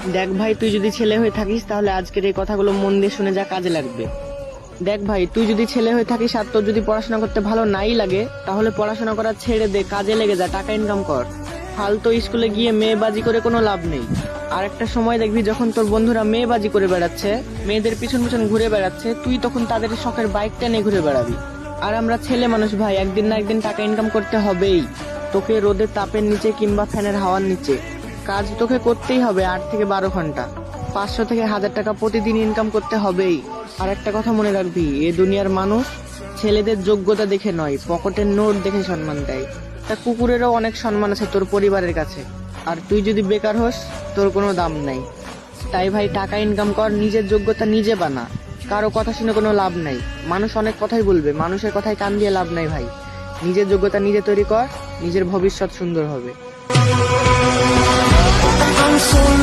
দেখ ভাই, তুই যদি ছেলে হয়ে থাকিস তাহলে আজকের এই কথাগুলো মন দিয়ে শুনে যা, কাজে লাগবে। দেখ ভাই, তুই যদি ছেলে হয়ে থাকিস আর তোর যদি পড়াশোনা করতে ভালো নাই লাগে, তাহলে পড়াশোনা করা ছেড়ে দে, কাজে লেগে যা, টাকা ইনকাম কর। ফালতু স্কুলে গিয়ে মেয়েবাজি করে কোনো লাভ নেই। আর একটা সময় দেখবি যখন তোর বন্ধুরা মেয়েবাজি করে বেড়াচ্ছে, মেয়েদের পিছন পিছন ঘুরে বেড়াচ্ছে, তুই তখন তাদের শখের বাইকটা নিয়ে ঘুরে বেড়াবি। আর আমরা ছেলে মানুষ ভাই, একদিন না একদিন টাকা ইনকাম করতে হবেই। তোকে রোদের তাপের নিচে কিংবা ফ্যানের হাওয়ার নিচে কাজ তোকে করতেই হবে 8 থেকে 12 ঘন্টা। 500 থেকে 1000 টাকা প্রতিদিন ইনকাম করতে হবেই। আর একটা কথা মনে রাখবি, এ দুনিয়ার মানুষ ছেলেদের যোগ্যতা দেখে নয়, পকেটের নোট দেখে সম্মান দেয়। তা কুকুরেরও অনেক সম্মান আছে তোর পরিবারের কাছে। আর তুই যদি বেকার হোস, তোর কোনো দাম নাই। তাই ভাই, টাকা ইনকাম কর, নিজের যোগ্যতা নিজে বানা। কারো কথা শুনে কোনো লাভ নাই। মানুষ অনেক কথাই বলবে, মানুষের কথায় কান দিয়ে লাভ নাই ভাই। নিজের যোগ্যতা নিজে তৈরি কর, নিজের ভবিষ্যৎ সুন্দর হবে। I'm so